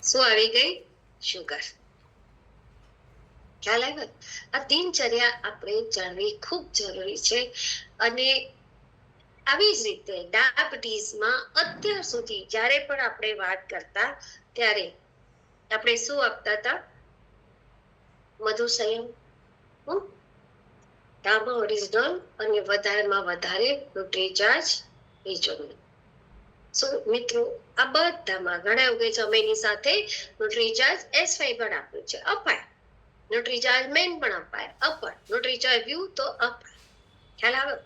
શું આવી ગઈ? શુગર. ખ્યાલ આવ્યો? આ દિનચર્યા આપણે જાણવી ખૂબ જરૂરી છે. અને આવી જ રીતે ડાયાબિટીસમાં અત્યાર સુધી જ્યારે પણ આપણે વાત કરતા ત્યારે આપણે શું આપતા હતા? મધુસંયમ, ધાબા ઓરિજિનલ અને વધારેમાં વધારે ન્યુટ્રીચાર્જ બીજોનું. મિત્રો આ બધામાં ઘણા એવું કહે છે અમે એની સાથે ન્યુટ્રીચાર્જ S5 પણ આપ્યું છે, અપાય. ન્યુટ્રીચાર્જ મેન પણ અપાય, અપાય. ન્યુટ્રીચાર્જ વ્યૂ તો અપાય. ખ્યાલ આવે?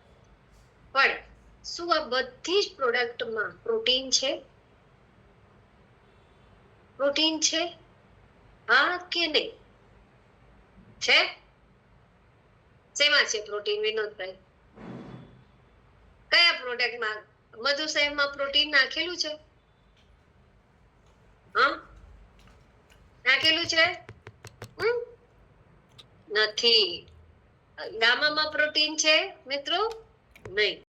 પણ શું આ બધી જ પ્રોડક્ટમાં પ્રોટીન છે? પ્રોટીન છે? હા કે નહીં? છે? શેમાં છે પ્રોટીન, વિનોદભાઈ? કયા પ્રોડક્ટમાં? મધુસંયમમાં પ્રોટીન નાખેલું છે? હા, નાખેલું છે? નથી. ગામામાં પ્રોટીન છે મિત્રો? નહીં.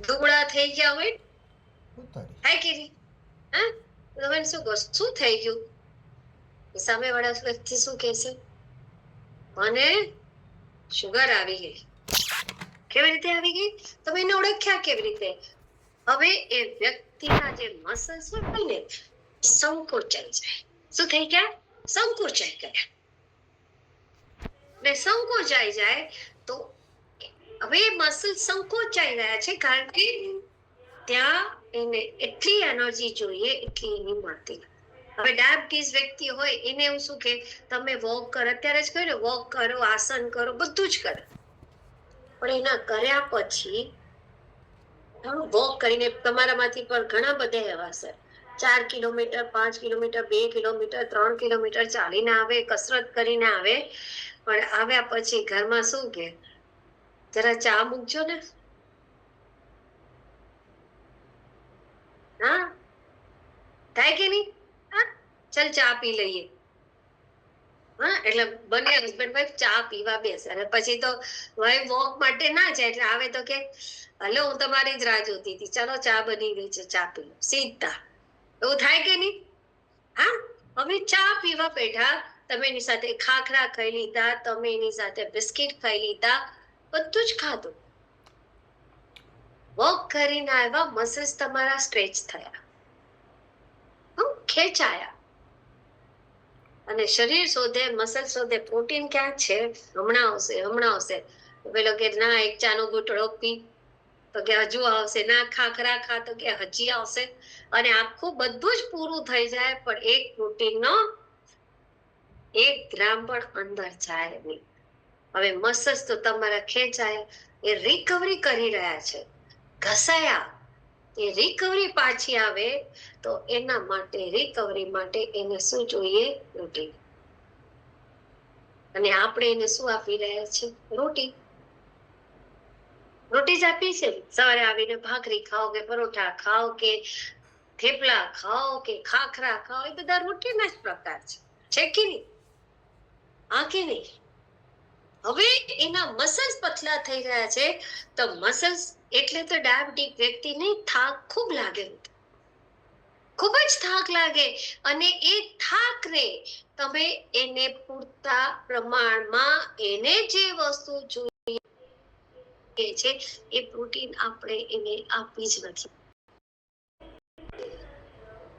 દુબળા થઈ ગયા હોય થાય કે નહીં? હા, તમે શું કહો? શું થઈ ગયું? સામે વાળા વ્યક્તિ શું કહેશે? મને શુગર આવી ગઈ. કેવી રીતે આવી ગઈ? તમે એને ઓળખ્યા કેવી રીતે? હવે એ વ્યક્તિના જે મસલ્સ હોય ને સંકોચાઈ જાય. શું થઈ ગયા? સંકોચાઈ ગયા. ને સંકોચાઈ જાય તો હવે મસલ સંકોચાઈ રહ્યા છે કારણ કે ત્યાં એને એટલી એનર્જી જોઈએ એટલી એની મળતી. હવે ડાયાબિટીસ વ્યક્તિ હોય એને એવું શું કે તમે વોક કરો, અત્યારે જ કહ્યું વોક કરો, આસન કરો, બધું જ કરો. પણ એના કર્યા પછી વોક કરીને તમારામાંથી પણ ઘણા બધા એવા છે 4 કિલોમીટર, 5 કિલોમીટર, 2 કિલોમીટર, 3 કિલોમીટર ચાલીને આવે, કસરત કરીને આવે, પણ આવ્યા પછી ઘરમાં શું કે જરા ચા મૂકજો ને. હા, થાય કે નહીં? હા, ચાલ ચા પી લઈએ. હા, એટલે બંને હસબન્ડ વાઈફ ચા પીવા બેસે અને પછી તો વાઈફ વોક માટે ના જાય એટલે આવે તો કે હલો હું તમારી જ રાહ જોતી હતી, ચાલો ચા બની ગઈ છે, ચા પી લો. સીધા એવું થાય કે નહીં? હા, હવે ચા પીવા બેઠા, તમે એની સાથે ખાખરા ખાઈ લીધા, તમે એની સાથે બિસ્કિટ ખાઈ લીધા, બધું જ ખાધું. વોક કરીને આવ્યા, મસલ્સ તમારા સ્ટ્રેચ થયા, ખેંચાયા. અને શરીર શોધે, મસલ શોધે પ્રોટીન ક્યાં છે? હમણાં આવશે, હમણાં આવશે. પેલો કે ના એક ચાનો ઘૂંટડો પી, તો કે હજુ આવશે. ના ખાખરા ખા, તો કે હજી આવશે. અને આખું બધું જ પૂરું થઈ જાય પણ એક પ્રોટીનનો 1 ગ્રામ પણ અંદર જાય નહીં. હવે મસલ્સ તો તમારા ખેંચાય, એ રિકવરી કરી રહ્યા છે, ઘસાયા. એ રિકવરી પાછી આવે તો એના માટે રિકવરી માટે એને શું જોઈએ? પ્રોટીન. અને આપણે એને શું આપી રહ્યા છે? રોટી. રોટી જ આપી છે. સવારે આવીને ભાખરી ખાઓ કે પરોઠા ખાઓ કે થેપલા ખાઓ કે ખાખરા ખાઓ, એ બધા રોટીના જ પ્રકાર છે કે નહીં? હા કે નહીં? હવે એના મસલ્સ પતલા થઈ રહ્યા છે તો મસલ્સ એટલે તો ડાયાબિટીક વ્યક્તિને થાક ખૂબ લાગે, ખૂબ જ થાક લાગે. અને એ થાકને તમે એને પૂરતા પ્રમાણમાં એને જે વસ્તુ જોઈએ છે એ પ્રોટીન આપણે એને આપી જ નથી,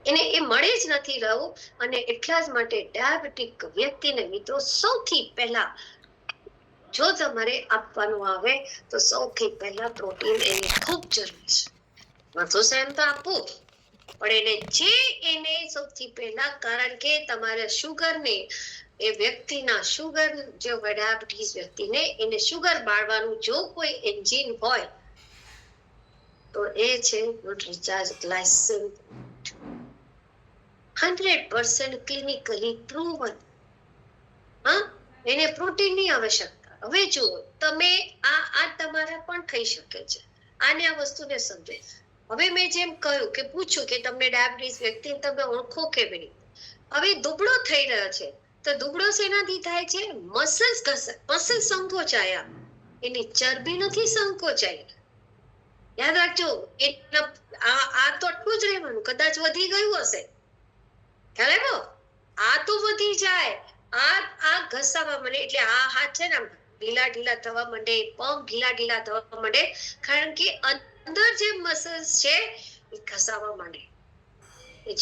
એને એ મળી જ નથી રહ્યું. અને એટલા જ માટે ડાયાબિટીક વ્યક્તિને મિત્રો સૌથી પહેલા જો તમારે આપવાનું આવે તો સૌથી પહેલા પ્રોટીન એને ખૂબ જરૂરી છે. મધુસંયમ તો આપવું, પણ એને સૌથી પહેલા, કારણ કે તમારે શુગરને એ વ્યક્તિના શુગર જે ડાયાબિટીસ વ્યક્તિને એને શુગર બાળવાનું જો કોઈ એન્જિન હોય તો એ છે ન્યુટ્રીચાર્જ ગ્લાયસિન. 100% clinically proven. એને પ્રોટીનની આવશ્યકતા. હવે જુઓ તમે આ તમારા પણ થઈ શકે છે. આને આ વસ્તુને સમજે. હવે મેં જેમ કહ્યું કે પૂછ્યું કે તમને ડાયાબિટીસ વ્યક્તિને તમે ઓળખો કેવી રીતે. હવે દુબળો થઈ રહ્યો છે તો દુબળો શેનાથી થાય છે? મસલ સંકોચાયા, એની ચરબી નથી સંકોચાઈ. યાદ રાખજો, આ તો આટલું જ રહેવાનું. કદાચ વધી ગયું હશે, ખ્યાલ આવ્યો? આ તો વધી જાય, આ ઘસાવા માંડે એટલે આ હાથ છે ને ઢીલા ઢીલા થવા માંડે, પગ ઢીલા ઢીલા થવા માંડે, કારણ કે અંદર જે મસલ્સ છે એ ઘસાવા માંડે.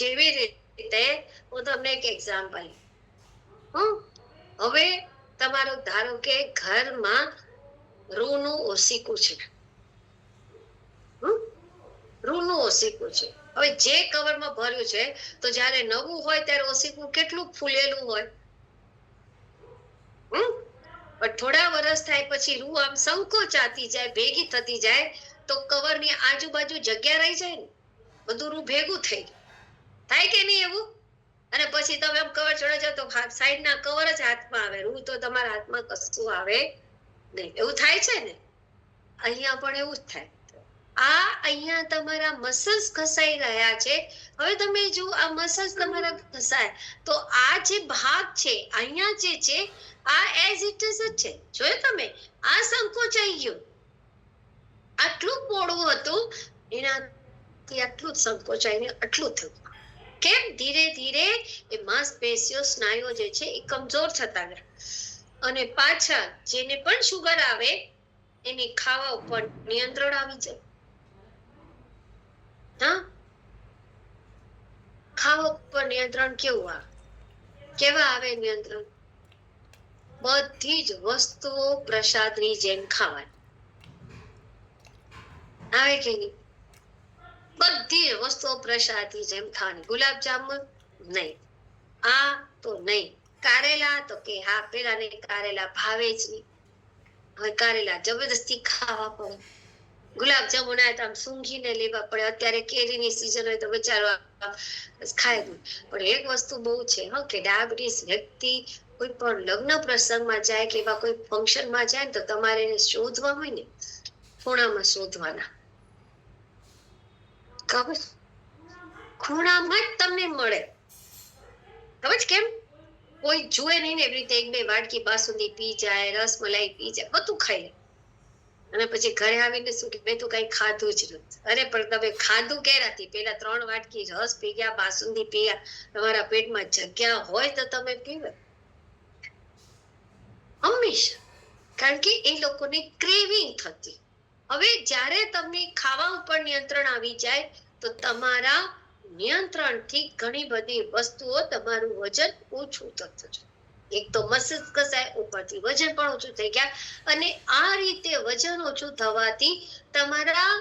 જેવી રીતે હું તમને એક એક્ઝામ્પલ, હવે તમારો ધારો કે ઘરમાં રૂનું ઓસીકું છે, રૂનું ઓસીકું છે. હવે જે કવરમાં ભર્યું છે તો જ્યારે નવું હોય ત્યારે ઓસીકું કેટલું ફૂલેલું હોય, પણ થોડા વર્ષ થાય પછી રૂ આમ સંકોચાતી જાય, ભેગી થતી જાય, તો કવરની આજુબાજુ જગ્યા રહી જાય ને, બધું રૂ ભેગું થઈ જાય. થાય કે નહીં એવું? અને પછી તમે આમ કવર ચડે જાવ તો સાઈડના કવર જ હાથમાં આવે, રૂ તો તમારા હાથમાં કશું આવે નહીં. એવું થાય છે ને? અહીંયા પણ એવું જ થાય. અહીંયા તમારા મસલ્સ ઘસાઈ રહ્યા છે. હવે તમે જો આ મસલ્સ તમારા ઘસાય તો આ જે ભાગ છે અહીંયા જે છે આ એઝ ઇટ ઇઝ જ છે. જોયું તમે? આ સંકોચાઈ ગયું, આટલું પોળું હતું એનાથી આટલું જ સંકોચાઈને આટલું થયું. કેમ? ધીરે ધીરે એ માંસપેશીઓ, સ્નાયુઓ જે છે એ કમજોર થતા ગયા. અને પાછા જેને પણ શુગર આવે એની ખાવા ઉપર નિયંત્રણ આવી જાય. ખાવા ઉપર નિયંત્રણ કેવું આવે? કેવા આવે નિયંત્રણ? બધી જ વસ્તુઓ પ્રસાદની જેમ ખાવાની આવે કે નહીં? બધી વસ્તુઓ પ્રસાદની જેમ ખાવાની. ગુલાબજામુન નહીં, આ તો નહીં, કારેલા તો કે હા પેલાને કારેલા ભાવે જ નહીં, હવે કારેલા જબરદસ્તી ખાવા પડે. ગુલાબજામુન આયા તો આમ સૂંઘીને લેવા પડે. અત્યારે કેરીની સીઝન હોય તો બચારો ખાય. પણ એક વસ્તુ બહુ છે કે ડાયાબિટીસ વ્યક્તિ કોઈ પણ લગ્ન પ્રસંગમાં જાય કે એવા કોઈ ફંક્શનમાં જાય ને તો તમારે એને શોધવા હોય ને, ખૂણામાં શોધવાના. ખબર? ખૂણામાં જ તમને મળે. ખબર કેમ? કોઈ જુએ નહીં ને એવી રીતે એક બે વાટકી બાસુંદી પી જાય, રસમલાઈ પી જાય, બધું ખાઈ લે. અને પછી ઘરે આવીને શું કે મેં તો કઈ ખાધું જ નથી. અરે પણ તમે ખાધું ક્યારાથી? પેલા 3 વાટકી રસ પી ગયા, બાસુંદી પી ગયા. તમારા પેટમાં જગ્યા હોય તો તમે પીવે હંમેશા, કારણ કે એ લોકોને ક્રેવિંગ થતી. હવે જ્યારે તમને ખાવા ઉપર નિયંત્રણ આવી જાય તો તમારા નિયંત્રણથી ઘણી બધી વસ્તુઓ, તમારું વજન ઓછું થતું જાય. એક તો મસલ્સ ઘસાય, ઉપરથી વજન પણ ઓછું થઈ ગયા. અને આ રીતે વજન ઓછું થવાથી તમારા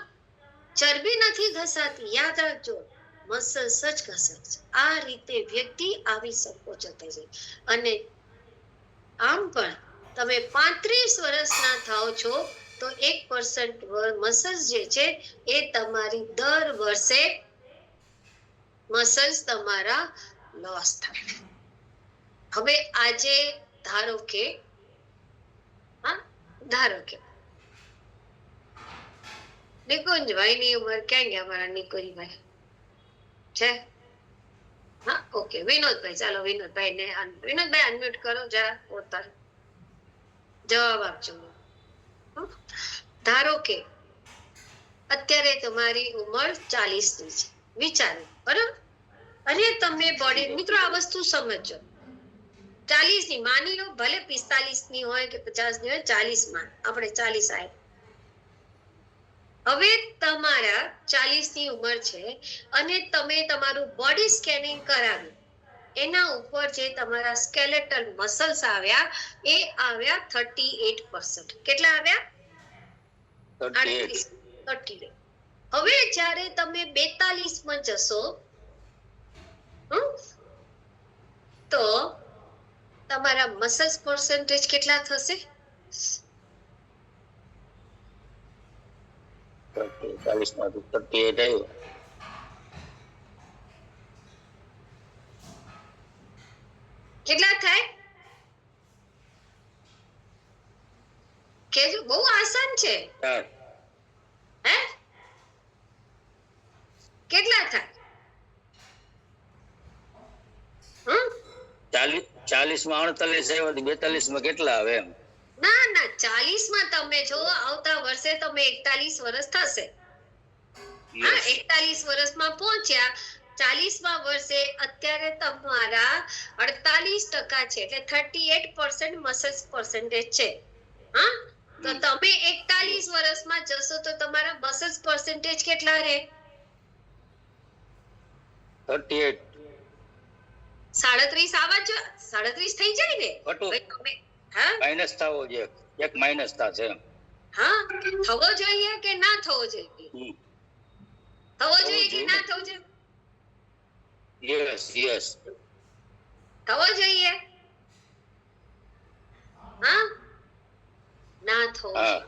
ચરબી નથી ઘસાતી. યાદ રાખજો, મસલ્સ જ ઘસાય છે. આ રીતે વ્યક્તિ આવી સંકોચન થઈ જાય. અને આમ પણ તમે 35 વર્ષના થાવ છો તો 1% મસલ્સ જે છે એ તમારી દર વર્ષે મસલ્સ તમારા લોસ થાય. હવે આજે ધારો કે નિકુંજભાઈ ની ઉંમર ક્યાં ગયા? મારા નિકુંજભાઈ છે? હા, ઓકે. વિનોદભાઈ, ચાલો વિનોદભાઈ ને અનમ્યુટ કરો જરા, પોતાનો જવાબ આપજો. ધારો કે અત્યારે તમારી ઉંમર 40 ની છે, વિચારો બરાબર. અને તમે બોડી, મિત્રો આ વસ્તુ સમજો, 40 ની માની લો, ભલે 45 ની હોય કે 50 ની હોય, 40 માં આપણે 40 આવે. હવે તમારા 40 ની ઉંમર છે અને તમે તમારું બોડી સ્કેનિંગ કરાવ્યું. એના ઉપર જે તમારા સ્કેલેટલ મસલ્સ આવ્યા એ આવ્યા 38%. કેટલા આવ્યા? 38. હવે જ્યારે તમે 42 માં જશો તો તમારા મસલ્સ પર્સન્ટેજ કેટલા થશે? 40 માંથી 38 આવ્યું. કેટલા થાય? કેજો, બહુ આસાન છે. 4 હે કેટલા થાય? 40 માં 48 આવ્યા તો 42 માં કેટલા આવે એમ? ના ના, 40 માં તમે જો આવતા વર્ષે તમે 41 વર્ષ થશે. હા, Yes. 41 વર્ષમાં પહોંચ્યા. 40માં વર્ષે અત્યારે તમારા 48% છે, એટલે 38% મસલ્સ પર્સન્ટેજ છે. હા, તો તમે 41 વર્ષમાં જશો તો તમારા મસલ્સ પર્સન્ટેજ કેટલા રહે? 38 37 આવા જ 37 થઈ જાય ને. ખોટું. ભાઈ તમે હા માઇનસ થવો જોઈએ, એક માઇનસ થશે એમ. હા, થવો જોઈએ કે ના થવો જોઈએ? હમ. થવો જોઈએ કે જોઈએ. ના થવો જોઈએ? યસ થવો જોઈએ. હા, ના થવો હા જોઈએ.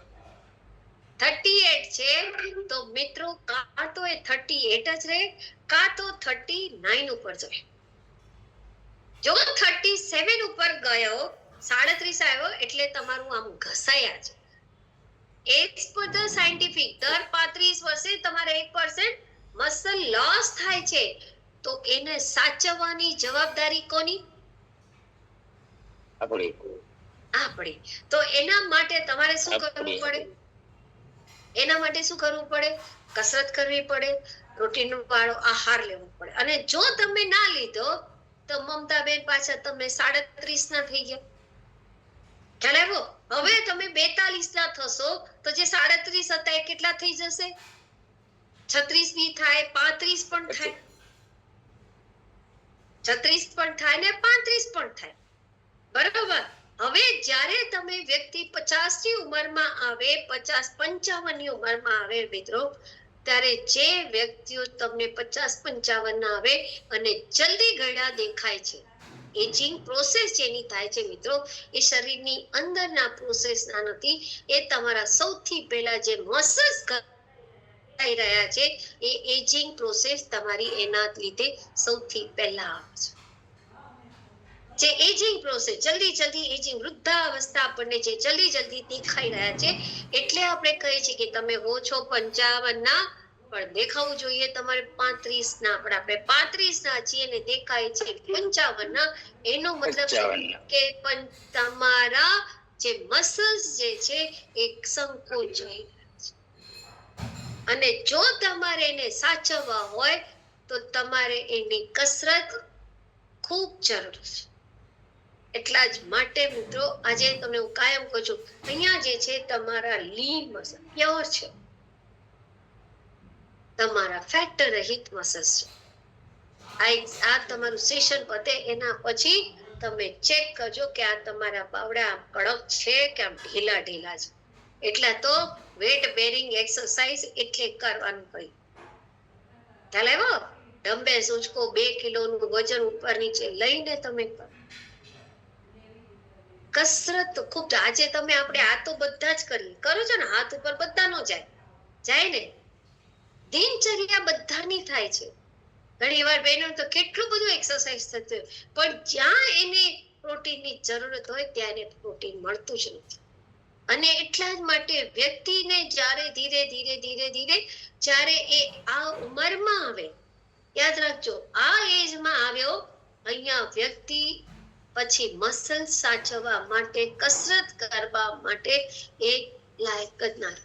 38 છે તો મિત્રો કાં તો એ 38 જ રહે, કાં તો 39 ઉપર જાય. જો 37 ઉપર ગયો, 37 આવ્યો એટલે તમારું આમ ઘસાયા છે. એજ પર ધ સાયન્ટિફિક દર 35 વર્ષે તમારે 1% મસલ લોસ થાય છે. તો એને સાચવવાની જવાબદારી કોની? આપણી. આપણી. તો એના માટે તમારે શું કરવું આપણી. પડે? એના માટે શું કરવું પડે? કસરત કરવી પડે, પ્રોટીન વાળો આહાર લેવો પડે. અને જો તમે ના લીધો તો મમતાબેન પાછા તમે 37 ના થઈ ગયા. ખ્યાલ આવ્યો? હવે તમે 42 ના થશો તો જે 37 હતા એ કેટલા થઈ જશે? 36 ની થાય, 35 પણ થાય, 36 પણ થાય ને 35 પણ થાય. બરાબર. હવે જ્યારે તમે વ્યક્તિ 50 ની ઉંમરમાં આવે, 50-55 ની ઉંમરમાં આવે મિત્રો, ત્યારે જે વ્યક્તિઓ તમને 50-55 ના આવે અને જલ્દી ઘરડા દેખાય છે, એજિંગ પ્રોસેસ જેની થાય છે મિત્રો, એ શરીરની અંદરના પ્રોસેસ ના નથી, એ તમારા સૌથી પહેલા જે મસલ્સ થઈ રહ્યા છે એ એજિંગ પ્રોસેસ તમારી એના લીધે સૌથી પહેલા આવે છે. જે એજિંગ પ્રોસેસ, જલ્દી એજિંગ, વૃદ્ધાવસ્થા આપણને જે જલ્દી દેખાઈ રહ્યા છે, એટલે આપણે કહીએ છીએ કે તમે હો છો 55 ના પણ દેખાવું જોઈએ તમારે 35 ના, પણ આપણે 35 ના છીએ ને દેખાય છે 55 ના. એનો મતલબ 55 કે તમારા જે મસલ્સ જે છે એ સંકોચાઈ રહ્યા છે. અને જો તમારે એને સાચવવા હોય તો તમારે એની કસરત ખૂબ જરૂરી છે. એટલા જ માટે મિત્રો આજે તમને હું કાયમ કહું છું, અહીંયા જે છે તમારા લીન મસલ પ્યોર છે, તમારા ફેક્ટર રહિત મસલ્સ છે. આ તમારું સેશન પતે એના પછી તમે ચેક કરજો કે આ તમારા બાવડા કડક છે કે આમ ઢીલા છે. એટલા તો વેટ બેરિંગ એક્સરસાઇઝ એટલે કરવાનું કહ્યું. ખ્યાલ આવ્યો? ડમ્બેલ્સ ઉચકો, 2 કિલોનું વજન ઉપર નીચે લઈને તમે કરો. કસરત ખૂબ. આજે તમે આપણે આ તો બધા જ કરીએ, કરો છો ને, હાથ ઉપર બધા નો જાય ને. દિનચર્યા બધાની થાય છે. ઘણી વાર બહેનો તો કેટલું બધું એક્સરસાઇઝ થતું હોય, પણ જ્યાં એને પ્રોટીનની જરૂરત હોય ત્યાં એને પ્રોટીન મળતું જ નથી. અને એટલા જ માટે વ્યક્તિને જ્યારે ધીરે જ્યારે એ આ ઉંમરમાં આવે, યાદ રાખજો, આ એજમાં આવ્યો, અહીંયા વ્યક્તિ પછી મસલ સાચવવા માટે, કસરત કરવા માટે એ લાયક જ ના.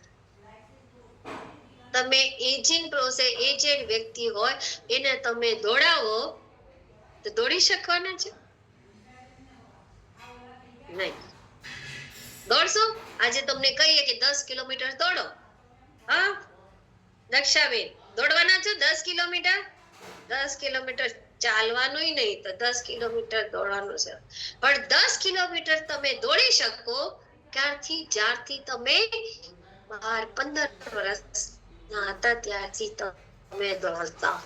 તમે એજિંગ પ્રોસેસ, એજેડ વ્યક્તિ હોય એને તમે દોડાવો તો દોડી શકવાના છે? નહીં. દોડશો? આજે તમને કહીએ કે 10 કિલોમીટર દોડો, હા દક્ષાબેન, દોડવાના છો 10 કિલોમીટર? 10 કિલોમીટર ચાલવાનું નહીં, તો 10 કિલોમીટર દોડવાનું છે. પણ 10 કિલોમીટર તમે દોડી શકો જ્યારથી તમે 12-15 વર્ષના હતા ત્યારથી તમે દોડતા.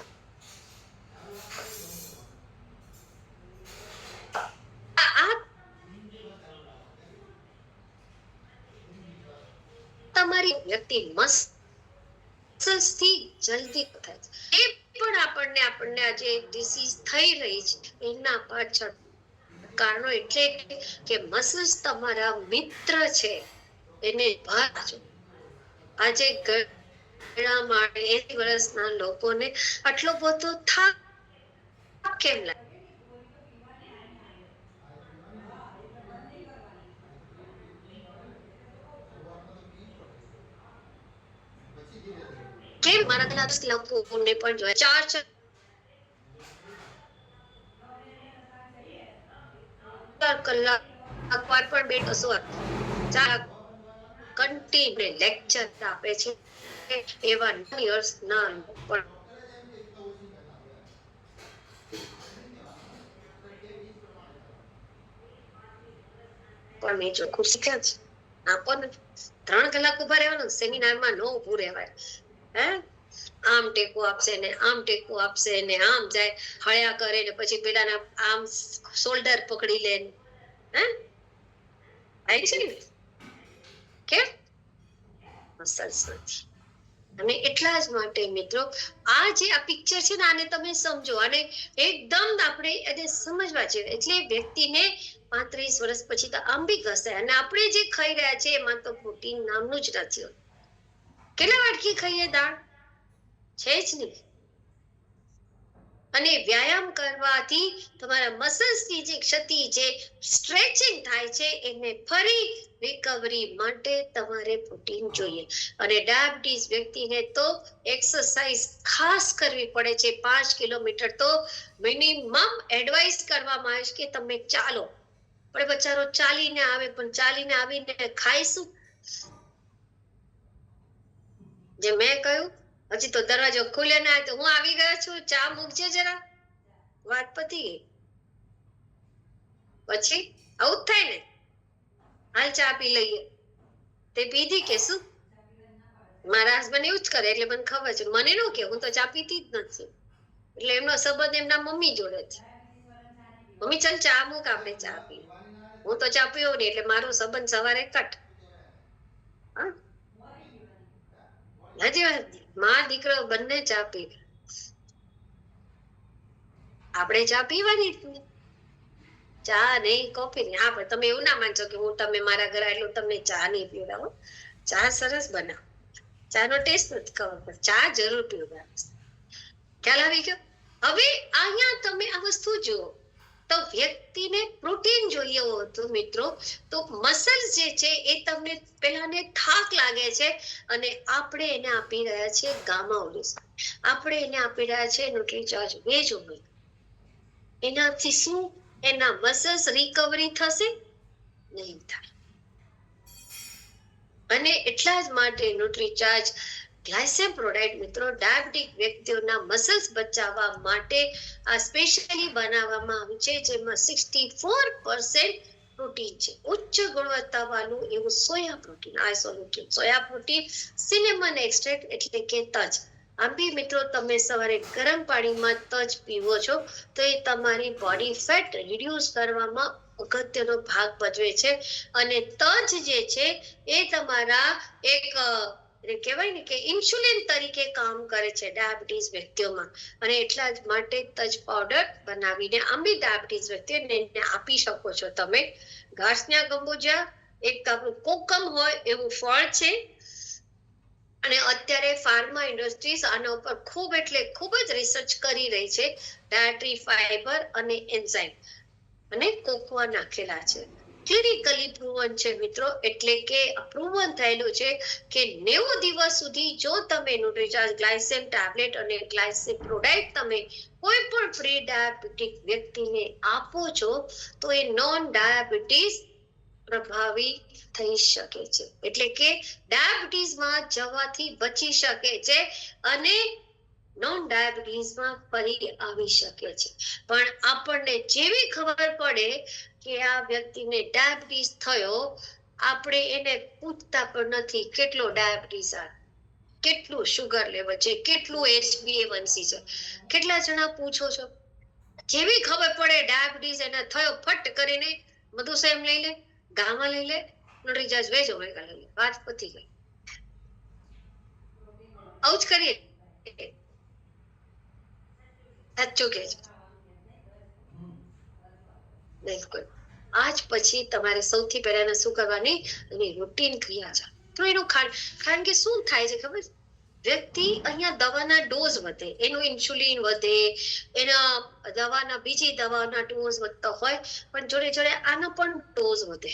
આ તમારી વ્યક્તિ મસલ્સ થી જલ્દી થાય છે. એ પણ આપણને આજે ડિસીઝ થઈ રહી છે એના પાછળ કારણો એટલે કે મસલ્સ તમારા મિત્ર છે. એને ભાજો. આજે ઘણા માટે 80 વર્ષના લોકોને આટલો બધો થાક કેમ લાગે? કેમ મારા ક્લાસ લોકોને પણ જોયા 4 કલાક અખબાર પણ બેઠો ચાર કન્ટિન્યુ લેક્ચર આપે છે એવા યર્સ ના પણ મેં ચોખ્ખું શીખ્યા છે. આપો ને 3 કલાક ઉભા રહેવાનું, સેમિનારમાં ન ઉભું રહેવાય. હે આમ ટેકો આપશે ને આમ ટેકો આપશે ને આમ જાય હળ્યા કરે ને પછી પેલાના આમ શોલ્ડર પકડી લે. હે આય છે ને કેમ મસલ્સ નથી. અને એટલા જ માટે મિત્રો આ જે આ પિક્ચર છે ને આને તમે સમજો અને એકદમ આપણે એને સમજવા છે. એટલે વ્યક્તિને 35 વર્ષ પછી તો આમ બી ઘસાય. અને આપણે જે ખાઈ રહ્યા છે એમાં તો પ્રોટીન નામનું જ નથી હોતું. કેટલા વાટકી ખાઈએ દાળ? છે જ નહીં. અને વ્યાયામ કરવાથી તમારા મસલ્સની જે ક્ષતિ છે, સ્ટ્રેચિંગ થાય છે, એને ફરી રિકવરી માટે તમારે પ્રોટીન જોઈએ. અને ડાયાબિટીસ વ્યક્તિને તો એક્સરસાઇઝ ખાસ કરવી પડે છે. 5 કિલોમીટર તો મિનિમમ એડવાઇસ કરવામાં આવે છે કે તમે ચાલો. પણ બચારો ચાલીને આવે, પણ ચાલીને આવીને ખાઈશું. જે મેં કહ્યું હજી તો દરવાજો ખુલે ના, તો હું આવી ગયો છું, ચા મૂકજે જરા, વાત પતી ગઈ. પછી આવું જ થાય ને, હાલ ચા પી લઈએ. તે પીધી કે શું? મારા હસબન્ડ એવું જ કરે, એટલે મને ખબર છે. મને ન કે, હું તો ચા પીતી જ નથી. એટલે એમનો સંબંધ એમના મમ્મી જોડે છે. મમ્મી ચાલ ચા મૂક, આપણે ચા પીએ. હું તો ચા પીવો નહીં, એટલે મારો સંબંધ સવારે કટ. હા હજી વાત, માં દીકરો બંને ચા પીવે. આપણે ચા પીવાની જ નહીં. ચા નહીં, કોફી નહીં. હા, પણ તમે એવું ના માનશો કે હું તમે મારા ઘરે એટલું તમને ચા નહીં પીવડાવો. ચા સરસ બનાવો. ચાનો ટેસ્ટ નથી ખબર, પણ ચા જરૂર પીવડાવો. ખ્યાલ આવી ગયો? હવે અહીંયા તમે આ વસ્તુ જુઓ તો વ્યક્તિને પ્રોટીન જોઈએ હતું મિત્રો, તો મસલ્સ જે છે એ તમને પેલાને થાક લાગે છે અને આપણે એને આપી રહ્યા છે ગામા ઓલિસ. આપણે એને આપી રહ્યા છે ન્યુટ્રીચાર્જ વેજ ઓમેગા. એનાથી શું? એના મસલ્સ રિકવરી થશે નહીં થાય. અને એટલા જ માટે ન્યુટ્રીચાર્જ ગ્લાયસેમ પ્રોડાક્ટ મિત્રો ડાયાબિટીક વ્યક્તિઓના મસલ્સ બચાવવા માટે આ સ્પેશિયલી બનાવવામાં આવ્યું છે, જેમાં 64% પ્રોટીન છે. ઉચ્ચ ગુણવત્તા વાળું એવું soya protein, isolated soya protein, cinnamon extract એટલે કે તજ. આમ બી મિત્રો તમે સવારે ગરમ પાણીમાં તજ પીવો છો તો એ તમારી બોડી ફેટ રિડ્યુસ કરવામાં અગત્યનો ભાગ ભજવે છે. અને તજ જે છે એ તમારા એક કહેવાય ને કે ઇન્સ્યુલિન તરીકે કામ કરે છે ડાયાબિટીસ વ્યક્તિઓમાં. અને એટલા જ માટે તજ પાવડર બનાવીને આંબી ડાયાબિટીસ વ્યક્તિઓને આપી શકો છો તમે. ઘાસના ગંબુજા એક આપણું કોકમ હોય એવું ફળ છે. અને અત્યારે ફાર્મા ઇન્ડસ્ટ્રીઝ આના ઉપર ખૂબ એટલે ખૂબ જ રિસર્ચ કરી રહી છે. ડાયટરી ફાઈબર અને એન્ઝાઇમ અને કોકોઆ નાખેલા છે. ક્લિનિકલી પ્રૂવન છે મિત્રો, એટલે કે પ્રૂવન થયેલું છે કે 90 દિવસ સુધી જો તમે ન્યુટ્રીચાર્જ ગ્લાયસેમ ટેબ્લેટ અને ગ્લાયસેમ પ્રોડક્ટ તમે કોઈ પણ પ્રી ડાયાબિટીક વ્યક્તિને આપો છો તો એ નોન ડાયાબિટીસ પ્રભાવી થઈ શકે છે. એટલે કે ડાયાબિટીસમાં જવાથી બચી શકે છે અને નોન ડાયાબિટીસમાં ફરી આવી શકે છે. પણ આપણને જેવી ખબર પડે કે આ વ્યક્તિને ડાયાબિટીસ થયો, આપણે એને પૂછતા પણ નથી કેટલો ડાયાબિટીસ આવે, કેટલું શુગર લેવલ છે, કેટલું HbA1c છે. કેટલા જણા પૂછો છો? જેવી ખબર પડે ડાયાબિટીસ એને થયો, ફટ કરીને મધુસેમ લઈ લે, ગામા લઈ લે, ન્યુટ્રીચાર્જ વેજ ઓમેગા લઈ લે, વાત પતી ગઈ. આવું જ કરીએ. સાચું કે છે બિલકુલ. આજ પછી તમારે સૌથી પહેલા શું કરવાની, એની રૂટીન ક્રિયા છે. તો એનું કારણ કે શું થાય છે ખબર છે? વ્યક્તિ અહીંયા દવાના ડોઝ વધે, એનું ઇન્સ્યુલિન વધે, એના દવાના બીજી દવાના ડોઝ વધતા હોય, પણ જોડે જોડે આનો પણ ડોઝ વધે,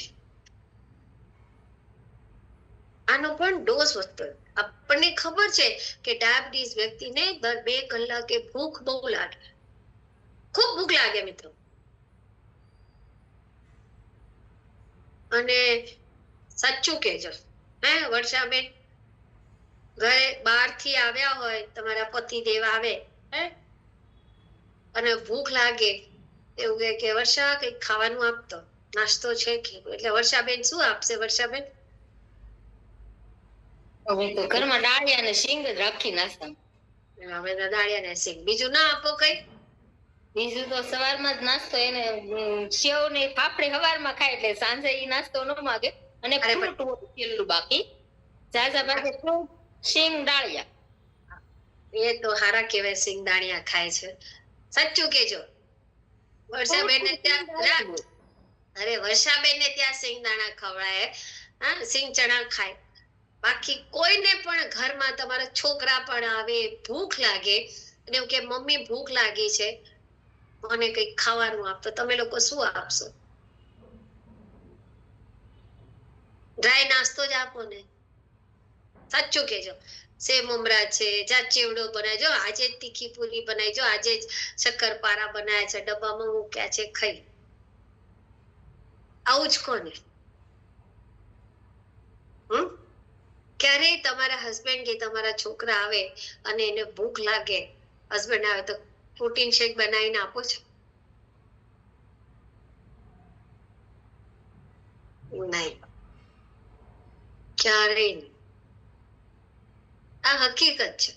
આનો પણ ડોઝ વધતો હોય. આપણને ખબર છે કે ડાયાબિટીસ વ્યક્તિને દર 2 કલાકે ભૂખ બહુ લાગે, ખૂબ ભૂખ લાગે મિત્રો. અને સાચું કહેજો વર્ષાબેન, ઘરે બહાર થી આવ્યા હોય, તમારા પતિદેવ આવે અને ભૂખ લાગે, એવું કે વર્ષા કઈક ખાવાનું આપતો, નાસ્તો છે કે, એટલે વર્ષાબેન શું આપશે? વર્ષાબેન ઘરમાં ડાળિયા ને શીંગ જ રાખી નાસ્તા. હવે દાળિયા ને શીંગ, બીજું ના આપો કઈ? બીજું તો સવારમાં જ નાસ્તો, એને સેવ ને ફાફડી સવારમાં ખાય એટલે સાંજે ઈ નાસ્તો ન માગે. અને ફ્રૂટ પેલું બાકી ઝાઝા ભાગે ફ્રૂટ, શીંગ, ડાળિયા. એ તો હારા કેવાય, શીંગ દાળિયા ખાય છે. સાચું કેજો વર્ષાબેન ને ત્યાં, અરે વર્ષાબેન ને ત્યાં શીંગ દાણા ખવડાય, શીંગ ચણા ખાય. બાકી કોઈને પણ ઘરમાં તમારા છોકરા પણ આવે, ભૂખ લાગે અને એવું કે મમ્મી ભૂખ લાગી છે, મને કઈક ખાવાનું આપતો, તમે લોકો શું આપશો? ડ્રાય નાસ્તો જ આપો ને. સાચું કેજો. સેવ મમરા છે, જા ચેવડો બનાવજો, આજે જ તીખી પૂરી બનાવજો, આજે જ શક્કરપારા બનાવ્યા છે, ડબ્બામાં મૂક્યા છે, ખાઈ. આવું જ કોને? ક્યારેય તમારા હસબન્ડ કે તમારા છોકરા આવે અને એને ભૂખ લાગે, હસબન્ડ આવે તો પ્રોટીન શેક બનાવીને આપો છો? નહીં, ક્યારેય નહીં. આ હકીકત છે.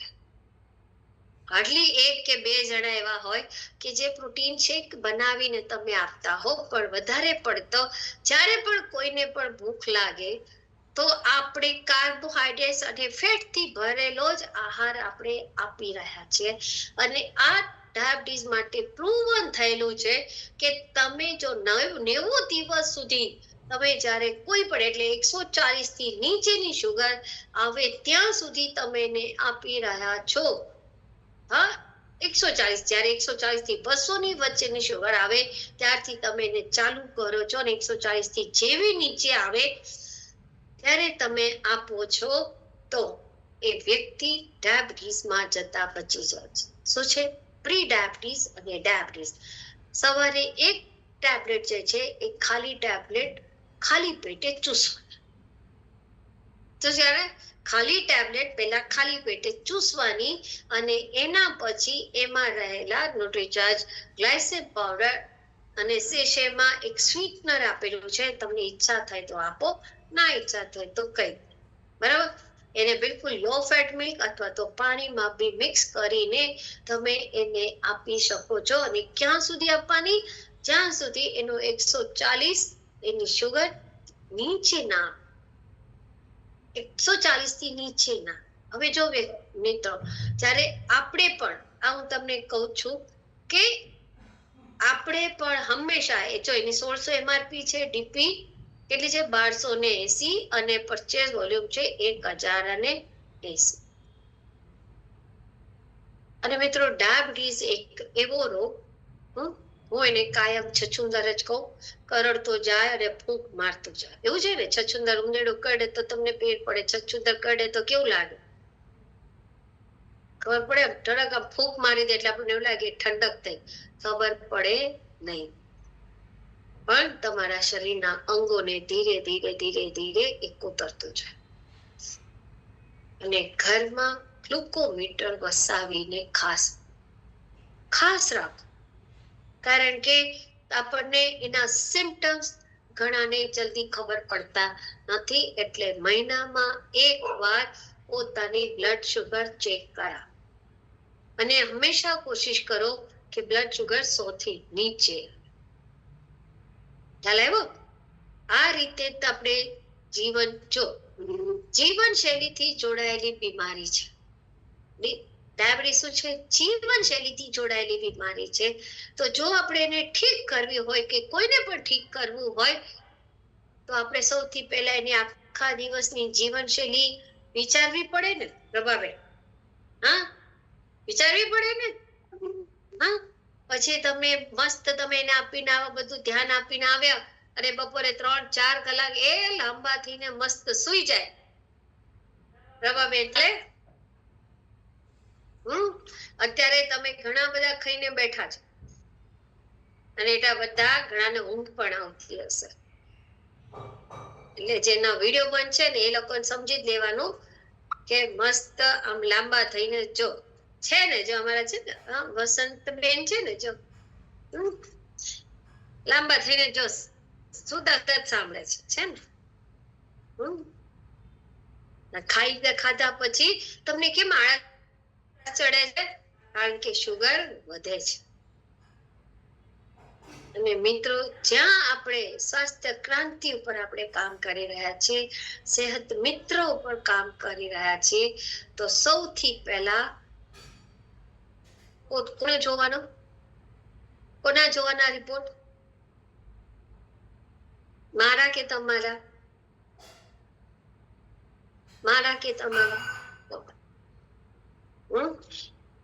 હાર્ડલી 1 કે 2 જણા એવા હોય કે જે પ્રોટીન શેક બનાવીને તમે આપતા હો, પણ વધારે પડતો જ્યારે પણ કોઈને પણ ભૂખ લાગે તો આપણે કાર્બોહાઈડ્રેટ્સ અને ફેટ થી ભરેલો જ આહાર આપણે આપી રહ્યા છીએ. અને આ ડાયાબિટીસ માટે પ્રૂવન થયેલું છે કે તમે જો 90 દિવસ સુધી તમે જ્યારે કોઈ પણ, એટલે 140 થી નીચેની શુગર આવે ત્યાં સુધી તમે એને આપી રહ્યા છો. 140, જ્યારે 140 થી 200 ની વચ્ચેની શુગર આવે ત્યારથી તમે એને ચાલુ કરો છો, અને 140 થી જેવી નીચે આવે ત્યારે તમે આપો છો, તો એ વ્યક્તિ ડાયાબિટીસમાં જતા બચી જાય છે. શું છે? પ્રી ડાયાબિટીસ અને ડાયાબિટીસ. સવારે 1 ટેબ્લેટ જે છે એ ખાલી ટેબ્લેટ ખાલી પેટે ચૂસવાની. તો જ્યારે ખાલી ટેબ્લેટ પહેલા ખાલી પેટે ચૂસવાની, અને એના પછી એમાં રહેલા ન્યુટ્રીચાર્જ, ગ્લાયસેમ પાવડર અને શેષેમાં એક સ્વીટનર આપેલું છે, તમને ઈચ્છા થાય તો આપો, ના ઈચ્છા થાય તો કઈ. બરાબર? એને બિલકુલ લો ફેટ મિલ્ક અથવા તો પાણીમાં બી મિક્સ કરીને તમે એને આપી શકો છો. અને ક્યાં સુધી આપવાની? જ્યાં સુધી એનો 140 એની શુગર નીચે ના, 140 થી નીચે ના. હવે જો મિત્રો, જ્યારે આપણે પણ, આ હું તમને કહું છું કે આપણે પણ હંમેશા, એ જો એની 1600 MRP છે, ડીપી કેટલી છે? 1280, અને પરચેઝ વોલ્યુમ છે 1080. અને મિત્રો, ડાયાબિટીસ એક એવો રોગ, હું એને કાયમ છછુંદર જ કહું, કરડતો જાય અને ફૂંક મારતો જાય. એવું છે ને, છછુંદર ઉંદેડો કરડે તો તમને પેટ પડે, છછુંદર કરડે તો કેવું લાગે? ખબર પડે? ઠડક આમ ફૂંક મારી દે એટલે આપણને એવું લાગે ઠંડક થઈ, ખબર પડે નહીં. પણ તમારા શરીરના અંગોને ધીરે ધીરે ધીરે ધીરે એ કોતરતું જાય. અને ઘરમાં ગ્લુકોમીટર વસાવીને ખાસ રાખો, કારણ કે આપણને એના સિમ્પટમ્સ ઘણાને જલ્દી ખબર પડતા નથી. એટલે મહિનામાં 1 વાર પોતાની બ્લડ શુગર ચેક કરાવો, અને હંમેશા કોશિશ કરો કે બ્લડ શુગર 100 થી નીચે. ખ્યાલ આવ્યો? આ રીતે આપણે જીવનશૈલીથી જોડાયેલી બીમારી છે. ડાયાબિટીસ શું છે? જીવનશૈલીથી જોડાયેલી બીમારી છે. તો જો આપણે એને ઠીક કરવી હોય કે કોઈને પણ ઠીક કરવું હોય તો આપણે સૌથી પહેલા એની આખા દિવસની જીવનશૈલી વિચારવી પડે ને પ્રભાબેન. હા, વિચારવી પડે ને. હા, પછી તમે મસ્ત તમે એને આપીને આવા બધું ધ્યાન આપીને આવ્યા અને બપોરે 3-4 કલાક એ લાંબા થઈને મસ્ત સુઈ જાય પ્રભાબેન. એટલે અત્યારે તમે ઘણા બધા ખાઈને બેઠા છો અને એટલા બધા ઘણાને ઊંઘ પણ આવતી હશે. એટલે જેના વિડીયો બનશે ને એ લોકોને સમજી જ લેવાનું કે મસ્ત આમ લાંબા થઈને જો છે ને, જો અમારા છે ને વસંતબેન છે ને, જો લાંબા થઈને જો સુતા સાંભળે છે ને. ખાધા પછી તમને કેમ આળસ ચડે છે? કારણ કે શુગર વધે છે. અને મિત્રો, જ્યાં આપણે સ્વાસ્થ્ય ક્રાંતિ ઉપર આપણે કામ કરી રહ્યા છીએ, સેહત મિત્રો ઉપર કામ કરી રહ્યા છીએ, તો સૌથી પહેલા કોને જોવાનો? કોના જોવાના રિપોર્ટ? મારા કે તમારા? મારા કે તમારા?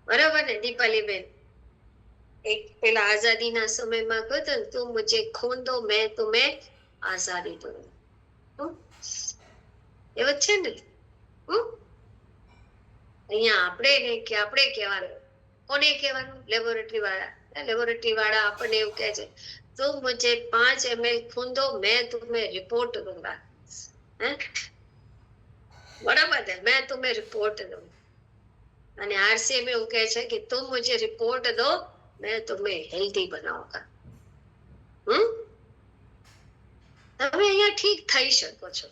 બરાબર ને દીપાલીબેન? એક પેલા આઝાદીના સમયમાં કહ્યું ને, તું મુझे खून दो मैं तुम्हें आजादी दूं. એવું છે ને. અહીંયા આપણે કહેવાનું, કોને કહેવાનું? લેબોરેટરી વાળા આપણને એવું કહે છે, તું મુझे 5 ml खून दो मैं तुम्हें रिपोर्ट दूंगा. बराबर है, मैं तुम्हें रिपोर्ट दूंगा. અને આરસીએમ એવું કહે છે કે તું મુझे रिपोर्ट दो मैं तुम्हें हेल्दी बनाऊंगा. તમે અહીંયા ઠીક થઈ શકો છો.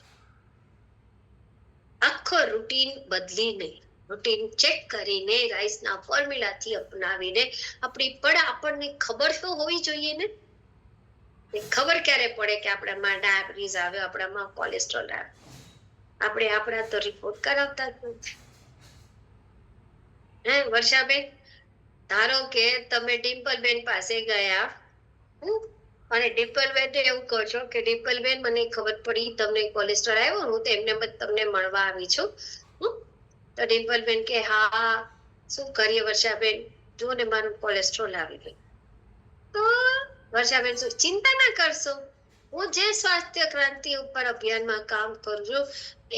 આખો રૂટીન બદલીને, રૂટીન ચેક કરીને, રાઈસના ફોર્મ્યુલાથી અપનાવીને આપણને ખબર તો હોવી જોઈએ ને. ખબર ક્યારે પડે કે આપણામાં ડાયાબિટીસ આવે, આપણામાં કોલેસ્ટ્રોલ આવે? આપણા તો રિપોર્ટ કરાવતા જ નથી. વર્ષાબેન, ધારો કે તમે ડિમ્પલબેન પાસે ગયા અને ડિમ્પલબેન એવું કહો છો કે ડિમ્પલબેન, મને ખબર પડી તમને કોલેસ્ટ્રોલ આવ્યો, હું તો એમને તમને મળવા આવી છું. તો ડિમ્પલબેન કે હા, શું કરીએ વર્ષાબેન, જો ને મારું કોલેસ્ટ્રોલ આવી ગયું. તો વર્ષાબેન શું ચિંતા ના કરશો? હું જે સ્વાસ્થ્ય ક્રાંતિ ઉપર અભિયાનમાં કામ કરું છું,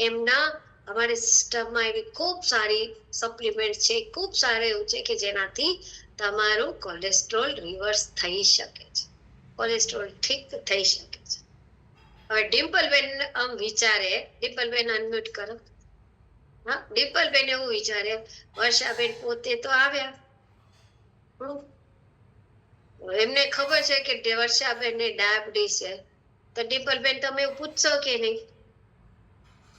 એમના અમારી સિસ્ટમમાં એવી ખૂબ સારી સપ્લિમેન્ટ છે, ખૂબ સારું એવું છે કે જેનાથી તમારું કોલેસ્ટ્રોલ રિવર્સ થઈ શકે છે, કોલેસ્ટ્રોલ ઠીક થઈ શકે છે. હવે ડિમ્પલબેન આમ વિચારે, ડિમ્પલબેન અનમ્યુટ કરો. હા, ડિમ્પલબેન એવું વિચારે, વર્ષાબેન પોતે તો આવ્યા, એમને ખબર છે કે વર્ષાબેનને ડાયાબિટીસ છે, તો ડિમ્પલબેન તમે પૂછશો કે નહીં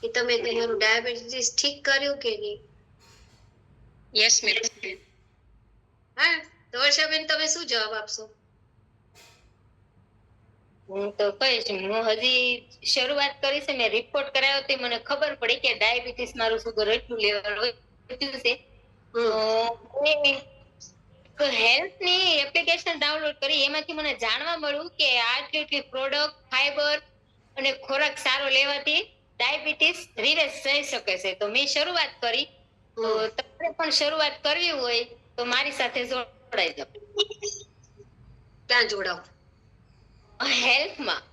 કે તમે તમારું ડાયાબિટીસ ઠીક કર્યું કે નહીં? Yes ma'am. હા, તો વર્ષાબેન તમે શું જવાબ આપશો? હું તો કહીશ, હું હજી શરૂઆત કરી છે, મેં રિપોર્ટ કરાવ્યો તો મને ખબર પડી કે ડાયાબિટીસ મારું સુગર એટલું લેવલ વધ્યું છે. તો હેલ્થ ની એપ્લિકેશન ડાઉનલોડ કરી, એમાંથી મને જાણવા મળ્યું કે આટલી પ્રોડક્ટ, ફાઈબર અને ખોરાક સારો લેવાથી ડાયાબિટીસ રિવર્સ થઈ શકે છે. તો મેં શરૂઆત કરી. તો તમારે પણ શરૂઆત કરવી હોય તો મારી સાથે જોડાઈ જાવ. ક્યાં જોડાવ? હેલ્થમાં.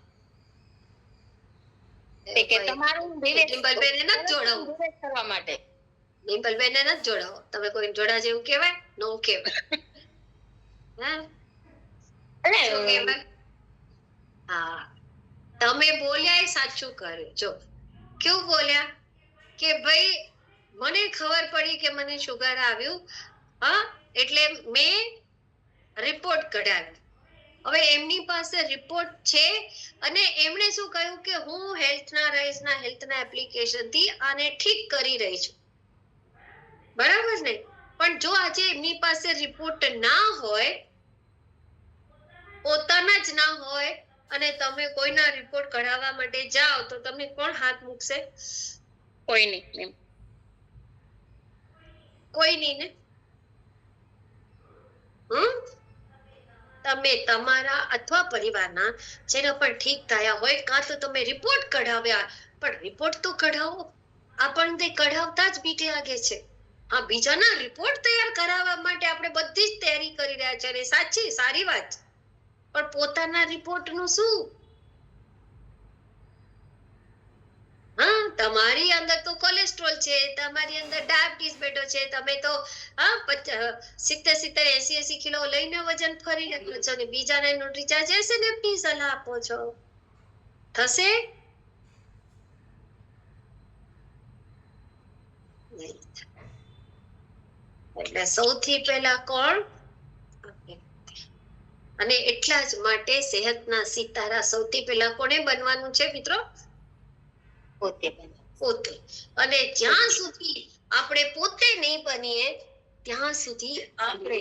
કે તમારું ડિમ્પલબેન એને જ જોડાવો કરવા માટે. ડિમ્પલબેન એને જ જોડાવો. તમે કોઈ જોડા જેવું કહેવાય? નો કહેવાય. હા, તમે બોલ્યા એ સાચું કર્યું. જો કેવું બોલ્યા કે ભાઈ મને ખબર પડી કે મને શુગર આવ્યું, હા, એટલે મેં રિપોર્ટ કઢાવ્યો. હવે એમની પાસે રિપોર્ટ છે અને એમણે શું કહ્યું કે હું હેલ્થના એપ્લિકેશન થી આને ઠીક કરી રહી છું. બરાબર ને? પણ જો આજે એમની પાસે રિપોર્ટ ના હોય, પોતાના જ ના હોય, અને તમે કોઈના રિપોર્ટ કઢાવવા માટે જાઓ તો તમે કોણ હાથ મૂકશે? કોઈ નહીં. કોઈ નહીં ને. તમે તમારા અથવા પરિવારના જેને પણ ઠીક થયા હોય કાં તો તમે રિપોર્ટ કઢાવ્યા, પણ રિપોર્ટ તો કઢાવો. આપણને કઢાવતા જ બીક લાગે છે. હા, બીજાના રિપોર્ટ તૈયાર કરાવવા માટે આપણે બધી જ તૈયારી કરી રહ્યા છે, અને સાચી સારી વાત, પણ પોતાના રિપોર્ટનું શું? હા, તમારી અંદર તો કોલેસ્ટ્રોલ છે, તમારી અંદર ડાયાબિટીસ બેઠો છે, તમે તો 70-80 કિલો લઈને વજન ફરી રહ્યો છો, અને બીજાને ન્યુટ્રીચાર્જ SNF ની સલાહ આપો છો. થશે નહીં. એટલે સૌથી પહેલા કોણ? અને એટલા જ માટે સેહતના સિતારા સૌથી પહેલા કોને બનવાનું છે મિત્રો? પોતે પોતે. અને જ્યાં સુધી આપણે પોતે નહીં બનીએ ત્યાં સુધી આપણે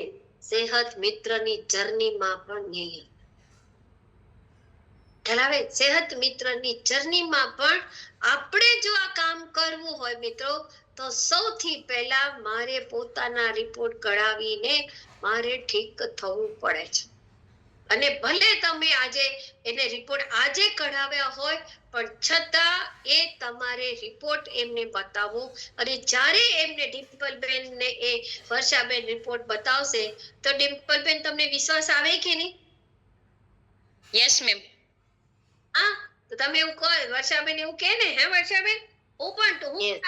સેહત મિત્રની જર્નીમાં પણ નહીં. ખ્યાલ સેહત મિત્રની જર્નીમાં પણ આપણે જો આ કામ કરવું હોય મિત્રો, તો સૌથી પહેલા મારે પોતાના રિપોર્ટ કઢાવીને મારે ઠીક થવું પડે છે. અને ભલે તમે આજે એને રિપોર્ટ આજે કઢાવ્યા હોય, પણ છતાં એ તમારે રિપોર્ટ એમને બતાવો. અને જ્યારે એમને ડિમ્પલબેન ને એ વર્ષાબેન રિપોર્ટ બતાવશે તો ડિમ્પલબેન તમને વિશ્વાસ આવે કે નહીં? Yes ma'am. હા, તો તમે એવું કહો, વર્ષાબેન એવું કહે ને, હે વર્ષાબેન? હું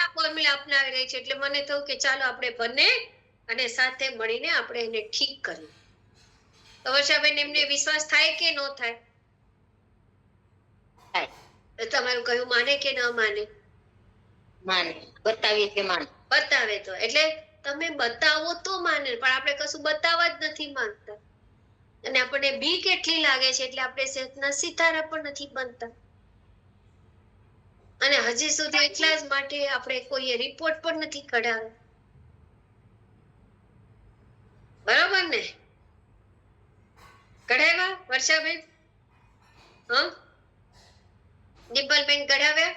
આ ફોર્મ્યુલા અપનાવી રહી છું, એટલે મને થયું કે ચાલો આપણે બંને અને સાથે મળીને આપણે એને ઠીક કરીએ. તો વર્ષાબેન એમને વિશ્વાસ થાય કે ન થાય? તમારું કહ્યું માને કે ન માને? માને. બતાવીએ કે માને. બતાવે તો, એટલે તમે બતાવો તો માને, પણ આપણે કશું બતાવવા જ નથી માંગતા. અને આપણને બીક એટલી લાગે છે એટલે આપણે સેહતના સિતારા પણ નથી બનતા. અને હજી સુધી એટલા જ માટે આપણે કોઈએ રિપોર્ટ પણ નથી કઢાવ્યો. બરાબર ને? કઢાવ્યા વર્ષાબેન? ડિમ્પલબેન કઢાવ્યા?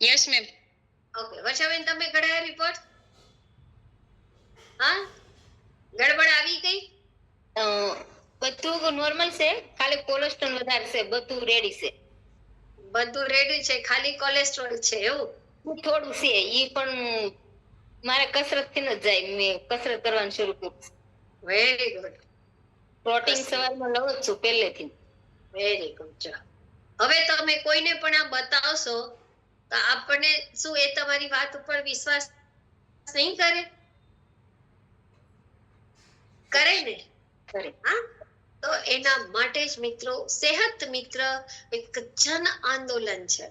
Yes ma'am. ઓકે, વર્ષાબેન તમે કઢાવ્યા રિપોર્ટ? હા, ગડબડ આવી ગઈ? બધું નોર્મલ છે, ખાલી કોલેસ્ટ્રોલ વધારે છે, બધું રેડી છે. બધું રેડી છે, ખાલી કોલેસ્ટ્રોલ છે એવું? થોડું છે, ઈ પણ મારે કસરત થી ન જાય. મેં કસરત કરવાનું શરૂ કર્યું. Very good. પ્રોટીન સવારમાં લઉં જ છું પહેલેથી. Very good. હવે તમે કોઈને પણ આ બતાવશો તો આપણને શું એ તમારી વાત ઉપર વિશ્વાસ નહીં કરે? કરે ને? કરે. હા, તો એના માટે જ મિત્રો સેહત મિત્ર એક જન આંદોલન છે.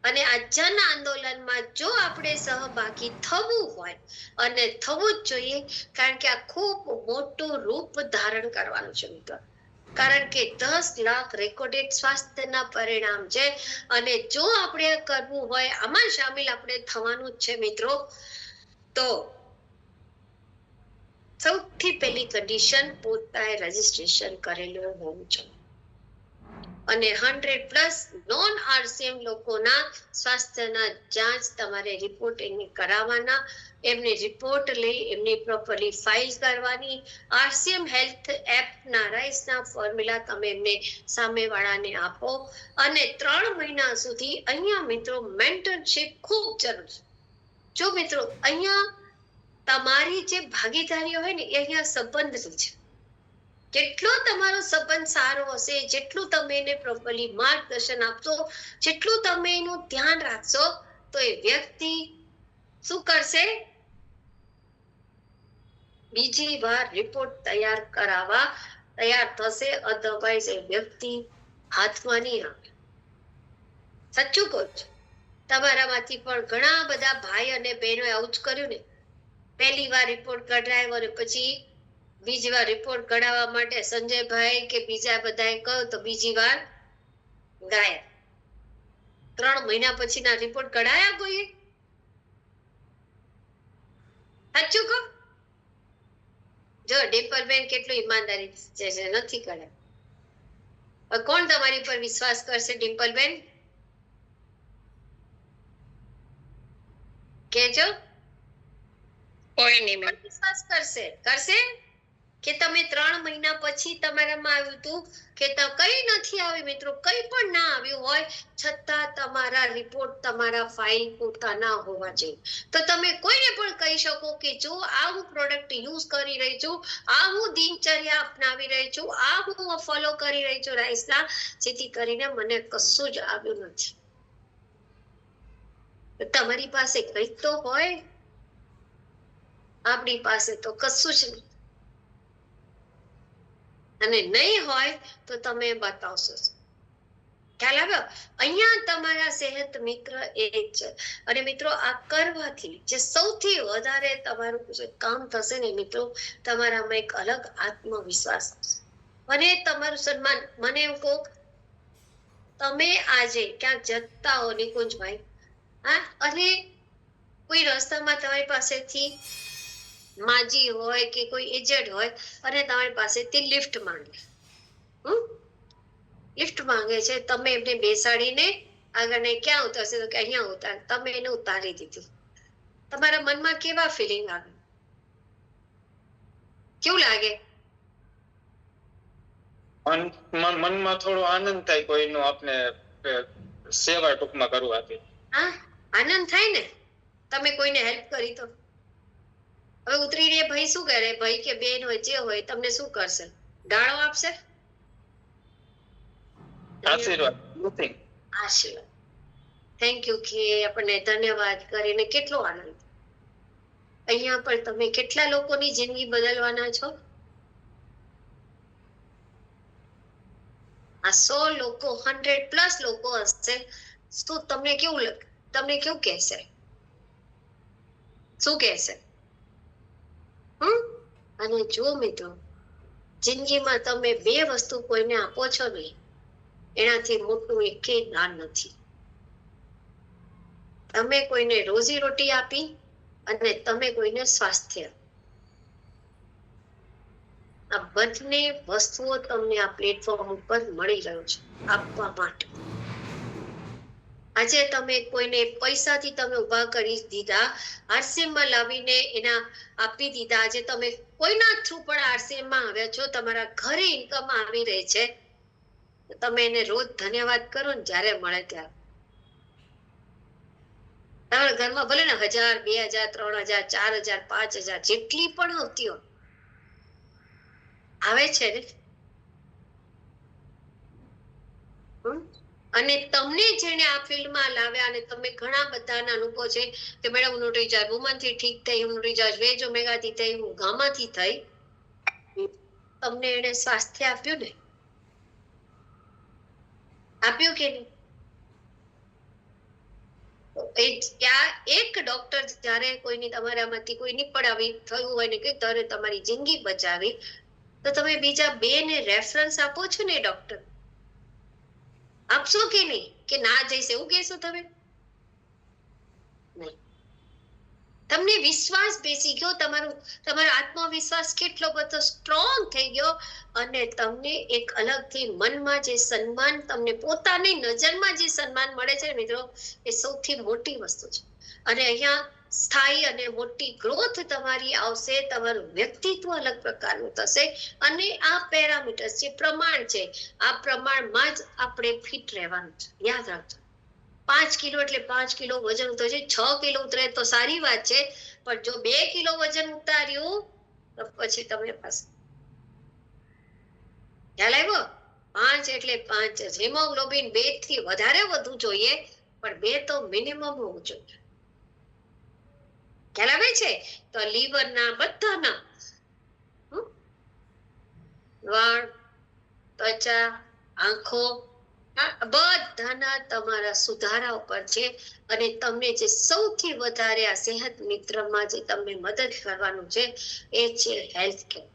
અને આ જન આંદોલનમાં જો આપણે સહભાગી થવું હોય, અને થવું જ જોઈએ, કારણ કે આ ખૂબ મોટું રૂપ ધારણ કરવાનું છે મિત્રો. કારણ કે 10 લાખ રેકોર્ડેડ સ્વાસ્થ્યના પરિણામ છે. અને જો આપણે કરવું હોય, આમાં સામેલ આપણે થવાનું જ છે મિત્રો. તો સૌથી પહેલી કન્ડિશન પોતાએ રજીસ્ટ્રેશન કરેલું હોવું જોઈએ. અને 100+ નોન RCM લોકોના સ્વાસ્થ્યના જાંચ તમારે રિપોર્ટ એને કરાવવાના. એમને રિપોર્ટ લઈ એમની પ્રોપરલી ફાઇલ કરવાની. RCM હેલ્થ એપના રાઇસના ફોર્મ્યુલા તમે એમને સામેવાળાને આપો. અને 3 મહિના સુધી અહીંયા મિત્રો મેન્ટરશિપ ખૂબ જરૂર છે. જો મિત્રો અહીંયા તમારી જે ભાગીદારીઓ હોય ને, એ અહીંયા સંબંધની છે. જેટલો તમારો સંબંધ સારો હશે, જેટલું તમે એને પ્રોપરલી માર્ગદર્શન આપશો, જેટલું તમે એનું ધ્યાન રાખશો, તો એ વ્યક્તિ શું કરશે? બીજી વાર રિપોર્ટ તૈયાર કરાવવા તૈયાર થશે. અધરવાઇઝ એ વ્યક્તિ હાથમાં નહીં આવે. સાચું કહું છું. તમારામાંથી પણ ઘણા બધા ભાઈ અને બહેનો આવું જ કર્યું ને. પહેલી વાર રિપોર્ટ કઢાવ્યો અને પછી બીજી વાર રિપોર્ટ કઢાવવા માટે સંજયભાઈ કે બીજા બધાએ કહ્યું તો બીજી વાર ગાયબ. 3 મહિના પછીના રિપોર્ટ કઢાયા કોઈએ? સાચું કહો? જો ડિમ્પલબેન કેટલું ઈમાનદારી છે, નથી કઢાવ્યા. કોણ તમારી પર વિશ્વાસ કરશે ડિમ્પલબેન? કેજો. કોઈ નહીં મેમ. વિશ્વાસ કરશે? કરશે? કે તમે 3 મહિના પછી તમારામાં આવ્યું હતું કે કઈ નથી આવ્યું મિત્રો, કઈ પણ ના આવ્યું હોય છતાં તમારા રિપોર્ટ તમારા ફાઇલ પૂરતા ના હોવા જોઈએ, તો તમે કોઈને પણ કહી શકો કે જો આ હું પ્રોડક્ટ યુઝ કરી રહી છું, આ હું દિનચર્યા અપનાવી રહી છું, આ હું ફોલો કરી રહી છું રાઈસના, જેથી કરીને મને કશું જ આવ્યું નથી. તમારી પાસે કંઈક તો હોય, આપણી પાસે તો કશું જ નહીં, અને નહીં હોય તો તમે બતાવશો. ખ્યાલ આવ્યો? અહીંયા તમારા સેહત મિત્ર એ જ છે. અને મિત્રો આ કરવાથી જે સૌથી વધારે તમારું જે કામ થશે ને મિત્રો, તમારામાં એક અલગ આત્મવિશ્વાસ આવશે અને તમારું સન્માન. મને એવું કહો, તમે આજે ક્યાંક જતા હો નિકુંજભાઈ, હા, અને કોઈ રસ્તામાં તમારી પાસેથી માજી હોય કે કોઈ એજન્ટ હોય અને તમારી પાસેથી લિફ્ટ માંગે, લિફ્ટ માંગે છે, તમે એમને બેસાડીને આગળ ક્યાં ઉતરશે તો કે અહીંયા ઉતાર, તમે એને ઉતારી દીધી, તમારા મનમાં કેવા ફિલિંગ આવે, કેવું લાગે? મનમાં થોડો આનંદ થાય, કોઈનું આપણે સેવા ટૂંકમાં કરવાથી. હા, આનંદ થાય ને, તમે કોઈને હેલ્પ કરી તો. હવે ઉતરીને ભાઈ શું કરે, ભાઈ કે બેન હોય જે હોય તમને શું કરશે, ગાળો આપશે? આશીર્વાદ. આશીર્વાદ. થેન્ક યુ કે આપણને ધન્યવાદ કરીને કેટલો આનંદ. અહીંયા પણ તમે કેટલા લોકોની જિંદગી બદલવાના છો? આ 100 લોકો, 100+ લોકો હશે, શું તમને કેવું લાગે, તમને કેવું કહેશે, શું કહેશે? અને જો મિત્રો, જિંદગીમાં તમે 2 વસ્તુ કોઈને આપો છો ને, એનાથી મોટું એકેય દાન નથી. તમે કોઈને રોજી રોટી આપી અને તમે કોઈને સ્વાસ્થ્ય. આ બંને વસ્તુઓ તમને આ પ્લેટફોર્મ ઉપર મળી રહ્યો છે આપવા માટે. આજે તમે કોઈને પૈસાથી તમે ઉભા કરી દીધા, આરસીએમમાં લાવીને એના આપી દીધા. આજે તમે કોઈના થ્રુ પણ આરસીએમમાં આવ્યા છો, તમારા ઘરે ઇન્કમ આવી રહી છે, તમે એને રોજ ધન્યવાદ કરો ને જ્યારે મળે ત્યારે. તમારા ઘરમાં ભલે ને 1000, 2000, 3000, 4000, 5000 જેટલી પણ આવતી હોય, આવે છે ને, અને તમને જેને આ ફિલ્ડમાં લાવ્યા અને તમે ઘણા બધાના અનુભવ છે કે મેડમ હું રિચાર્જ વુમનથી ઠીક થઈ, હું રિચાર્જ વેજ ઓમેગાથી થઈ, હું ગામાથી થઈ, તમને એને સ્વાસ્થ્ય આપ્યું ને, આપ્યું કે નહીં? એક ડોક્ટર જ્યારે કોઈની તમારામાંથી કોઈની પણ આવી થયું હોય ને કે ત્યારે તમારી જિંદગી બચાવી, તો તમે બીજા 2 ને રેફરન્સ આપો છો ને ડોક્ટર, આપશો કે નહીં? કે ના જઈશ એવું કહેશો તમે? નહીં. તમને વિશ્વાસ બેસી ગયો, તમારો આત્મવિશ્વાસ કેટલો બધો સ્ટ્રોંગ થઈ ગયો અને તમને એક અલગથી મનમાં જે સન્માન, તમને પોતાની નજરમાં જે સન્માન મળે છે મિત્રો, એ સૌથી મોટી વસ્તુ છે. અને અહીંયા સ્થાયી અને મોટી ગ્રોથ તમારી આવશે, તમારું વ્યક્તિત્વ અલગ પ્રકારનું થશે અને આ પેરામીટર્સ જે પ્રમાણ છે, આ પ્રમાણમાં જ આપણે ફિટ રહેવાનું છે. યાદ રાખજો, 5 કિલો એટલે 5 કિલો વજન ઉતરે છે, 6 કિલો ઉતરે તો સારી વાત છે, પણ જો 2 કિલો વજન ઉતાર્યું તો પછી તમે પાસે ખ્યાલ આવ્યો? 5 એટલે 5 જ. હિમોગ્લોબિન 2 થી વધારે વધુ જોઈએ, પણ 2 તો મિનિમમ હોવું જોઈએ. ખ્યાલ આવે છે? તો લીવરના બધાના વાળ, ત્વચા, આંખો, બધાના તમારા સુધારા ઉપર છે. અને તમને જે સૌથી વધારે આ સેહત મિત્રમાં જે તમને મદદ કરવાનું છે એ છે હેલ્થ કેર.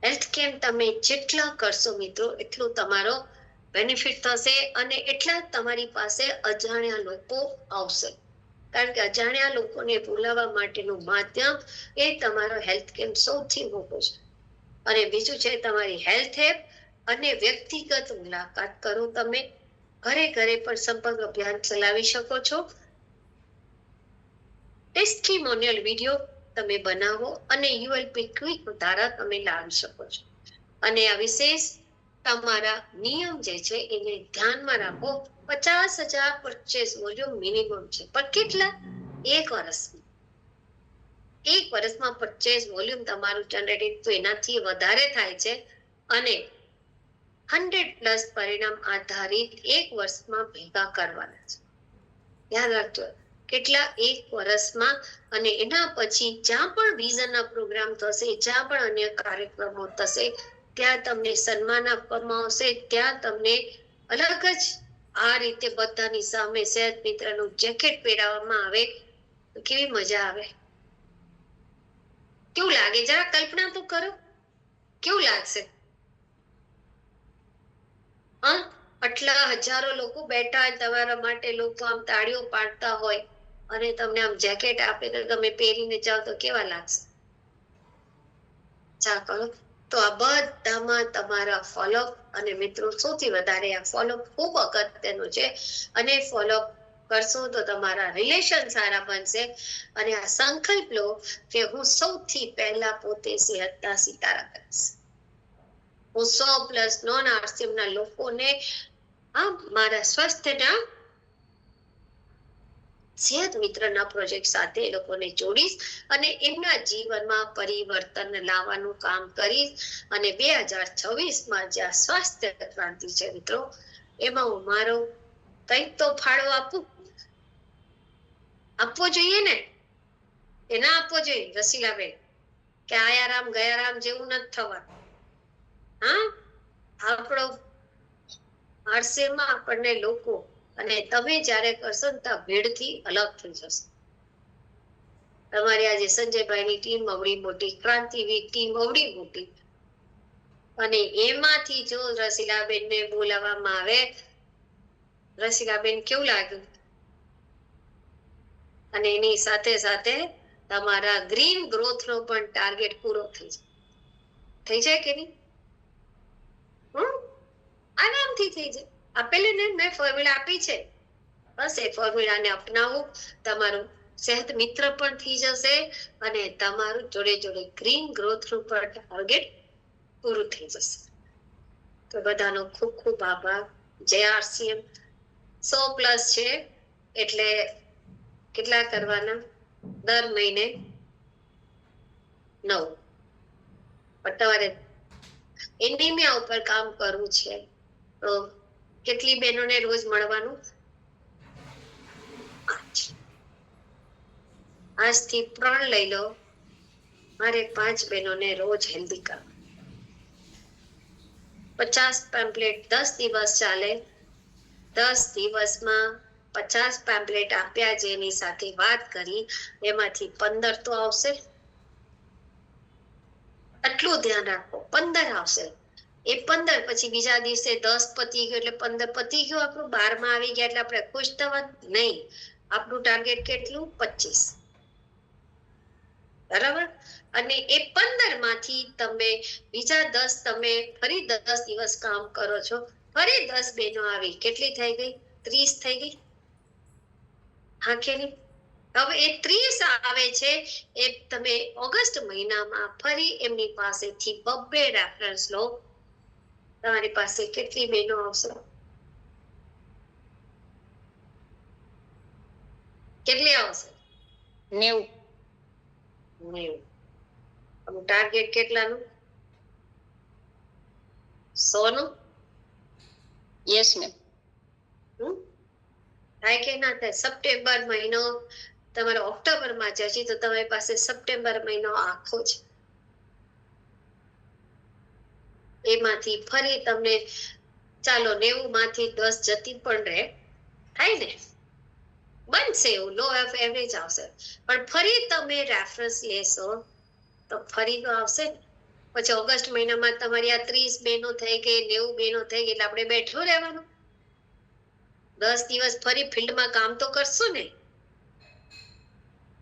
હેલ્થ કેર તમે જેટલા કરશો મિત્રો, એટલું તમારો બેનિફિટ થશે અને એટલા જ તમારી પાસે અજાણ્યા લોકો આવશે. કારણ કે અજાણ્યા લોકોને બોલાવવા માટેનું માધ્યમ એ તમારો હેલ્થ કેમ્પ સૌથી મોટો છે. અને બીજું છે તમારી હેલ્થ એપ અને વ્યક્તિગત મુલાકાત કરો. તમે ઘરે ઘરે પણ સંપર્ક અભિયાન ચલાવી શકો છો. ટેસ્ટિમોનિયલ વિડીયો તમે બનાવો અને યુ વિલ બી ક્વિક દ્વારા તમે લાવી શકો છો. અને આ વિશેષ તમારા નિયમ જે છે એને ધ્યાનમાં રાખો. 50,000 પરચેસ વોલ્યુમ મિનિમમ છે, પણ કેટલા? 1 વર્ષમાં. 1 વર્ષમાં પરચેસ વોલ્યુમ તમારું જનરેટિંગ તો એનાથી વધારે થાય છે. અને 100+ પરિણામ આધારિત 1 વર્ષમાં ભેગા કરવાના છે. યાદ રાખજો, કેટલા? 1 વર્ષમાં. અને એના પછી જ્યાં પણ વિઝનના પ્રોગ્રામ થશે, જ્યાં પણ અન્ય કાર્યક્રમો થશે, ત્યાં તમને સન્માન આપવામાં આવશે. ત્યાં તમને અલગ જ આ રીતે બધાની સામે સેહત મિત્રનું જેકેટ પહેરાવવામાં આવે તો કેવી મજા આવે, કેવું લાગે? જરા કલ્પના તો કરો, કેવું લાગશે? આટલા હજારો લોકો બેઠા હોય તમારા માટે, લોકો આમ તાળીઓ પાડતા હોય અને તમને આમ જેકેટ આપે તો તમે પહેરીને જાઓ તો કેવા લાગશે? ચા કરો. તો આ બધામાં તમારા ફોલોઅપ, અને મિત્રો સૌથી વધારે આ ફોલોઅપ ખૂબ અગત્યનું છે. અને ફોલોઅપ કરશો તો તમારા રિલેશન સારા બનશે. અને આ સંકલ્પ લો કે હું સૌથી પહેલા પોતે સેહતના સિતારા કરીશ. હું 100+ નોન આરસીએમના લોકોને મારા સ્વાસ્થ્યના સેહત મિત્રના પ્રોજેક્ટ સાથે એ લોકોને જોડીશ અને એમના જીવનમાં પરિવર્તન લાવવાનું કામ કરીશ. અને 2026માં જે આ સ્વાસ્થ્ય ક્રાંતિ છે મિત્રો, એમાં હું મારો કંઈક તો ફાળો આપવો જોઈએ ને, એ ના આપવો જોઈએ રસીલાબેન કે આયા રામ ગયા રામ જેવું નથી થવાનું. આપણો આરસીએમમાં આપણને લોકો અને તમે જ્યારે કરશો ને ત્યાં ભીડથી અલગ થઈ જશે. તમારી આજે સંજયભાઈની ટીમ અવળી મોટી, ક્રાંતિવીર ટીમ અવળી મોટી, અને એમાંથી જો રસીલાબેનને બોલાવવામાં આવે, રસીલાબેન કેવું લાગ્યું? અને એની સાથે સાથે તમારા ગ્રીન ગ્રોથનો પણ ટાર્ગેટ પૂરો થઈ જાય કે નહીં? આરામથી થઈ જાય. આપેલી ને મેં ફોર્મ્યુલા આપી છે, બસ એ ફોર્મ્યુલાને અપનાવો. તમારું સેહત મિત્ર પણ થઈ જશે અને તમારું જોડે જોડે ગ્રીન ગ્રોથનું પણ ટાર્ગેટ પૂરું થઈ જશે. તો બધાનો ખૂબ ખૂબ આભાર. જય આરસીએમ. 100+ છે એટલે કેટલા કરવાના? દર મહિને 9. પણ તમારે એનિમિયા ઉપર કામ કરવું છે તો કેટલી બહેનોને રોજ મળવાનું? 5. આજથી 3 લઈ લો. મારે 5 બહેનોને રોજ હેલ્ધી કરવા. 50 પેમ્પલેટ 10 દિવસ ચાલે. 10 દિવસમાં 50 પેમ્પલેટ આપ્યા, જેની સાથે વાત કરી, એમાંથી 15 તો આવશે. આટલું ધ્યાન રાખો, 15 આવશે. એ 15 પછી બીજા દિવસે 10 પતી ગયો એટલે 15 પતી ગયું આપણું. 12માં આવી ગયા એટલે આપણે ખુશ થવા નહીં. આપણું ટાર્ગેટ કેટલું? 25. બરાબર? અને એ 15 માંથી તમે બીજા 10, તમે ફરી 10 દિવસ કામ કરો છો, ફરી 10 બહેનો આવી, કેટલી થઈ ગઈ? 30 થઈ ગઈ. હા કે નહીં? હવે એ 30 આવે છે એ તમે ઓગસ્ટ મહિનામાં ફરી એમની પાસેથી 2 રેફરન્સ લો. તમારી પાસે કેટલી બહેનો આવશે? કેટલી આવશે? 90. ટાર્ગેટ કેટલાનું? 100 નું? Yes ma'am. થાય કે ના થાય? સપ્ટેમ્બર મહિનો તમારો ઓક્ટોબરમાં જશે તો તમારી પાસે સપ્ટેમ્બર મહિનો આખો છે. એમાંથી ફરી તમને ચાલો 90 માંથી 10 જતી પણ રહે, થાય ને? બનશે એવું, લો ઓફ એવરેજ આવશે. પણ ફરી તમે રેફરન્સ લેશો તો ફરી તો આવશે ને. પછી ઓગસ્ટ મહિનામાં તમારી આ 30 બહેનો થઈ ગઈ, 90 બહેનો થઈ ગઈ એટલે આપણે બેઠું રહેવાનું. 10 દિવસ ફરી ફિલ્ડમાં કામ તો કરશું ને?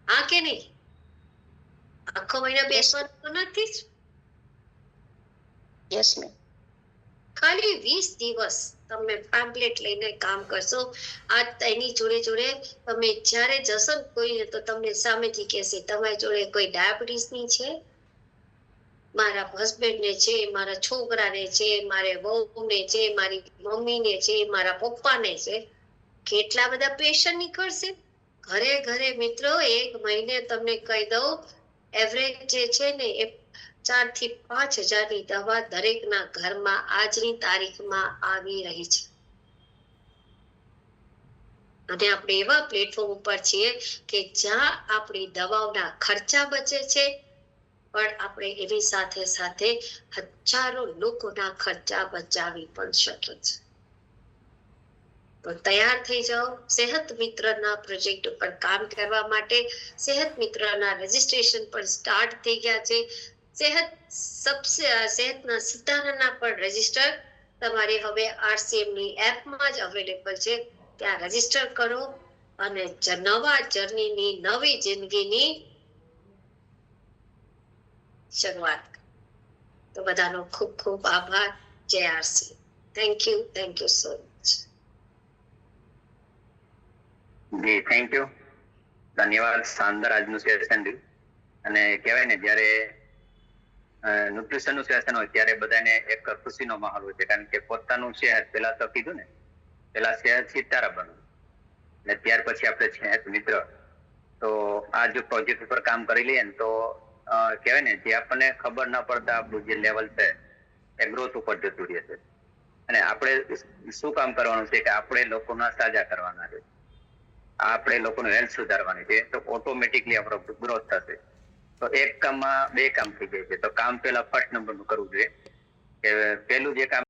હા કે નહીં? આખો મહિના બેસવાનું તો નથી જ. Yes ma'am. ખાલી 20 દિવસ તમે પેમ્પલેટ લઈને કામ કરશો. આ એની જોડે જોડે તમે જ્યારે જશો ને કોઈને તો તમને સામેથી કહેશે તમારી જોડે કોઈ ડાયાબિટીસની છે, મારા હસબન્ડને છે, મારા છોકરાને છે, મારે વહુને છે, મારી મમ્મીને છે, મારા પપ્પાને છે. કેટલા બધા પેશન્ટ નીકળશે ઘરે ઘરે. મિત્રો, 1 મહિને તમને કહી દઉં એવરેજ જે છે ને એ 4 થી 5 હજારની દવા દરેકના ઘરમાં આજની તારીખમાં આવી રહી છે. અને આપણે એવા પ્લેટફોર્મ ઉપર છીએ કે જ્યાં આપણી દવાઓના ખર્ચા બચે છે, પણ આપણે એવી સાથે સાથે હજારો લોકોના ખર્ચા બચાવી પણ શકીએ છીએ. તો તૈયાર થઈ જાઓ સેહત મિત્રના પ્રોજેક્ટ ઉપર કામ કરવા માટે. સેહત મિત્રના રજીસ્ટ્રેશન પણ સ્ટાર્ટ થઈ ગયા છે. સેહતના સિતારાના પણ રજીસ્ટર તમારે હવે RCM ની એપમાં જ અવેલેબલ છે. ત્યાં રજીસ્ટર કરો અને નવા જર્નીની, નવી જિંદગીની શરૂઆત. તો બધાનો ખૂબ ખૂબ આભાર. જય RC. Thank you so much. જી થેન્ક યુ, ધન્યવાદ. શાનદાર આજનું સેશન રહ્યું. અને કહેવાય ને જ્યારે ન્યુટ્રિશનનું સેશન હોય ત્યારે બધાને એક ખુશીનો માહોલ હોય છે, કારણ કે પોતાનું સેહત, પેલા તો કીધું ને, પેલા સેહત સિતારા બનવું ને ત્યાર પછી આપણે સેહત મિત્ર. તો આ જો પ્રોજેક્ટ ઉપર કામ કરી લઈએ ને તો કહેવાય ને જે આપણને ખબર ન પડતા આપણું જે લેવલ છે એ ગ્રોથ ઉપર જતું રહે છે. અને આપણે શું કામ કરવાનું છે કે આપણે લોકોના સાજા કરવાના છે, આપણે લોકોનું હેલ્થ સુધારવાની છે. તો ઓટોમેટિકલી આપણો ગ્રોથ થશે. તો એક કામમાં 2 કામ થઈ જાય છે. તો કામ પેલા ફર્સ્ટ નંબરનું કરવું જોઈએ કે પેલું જે કામ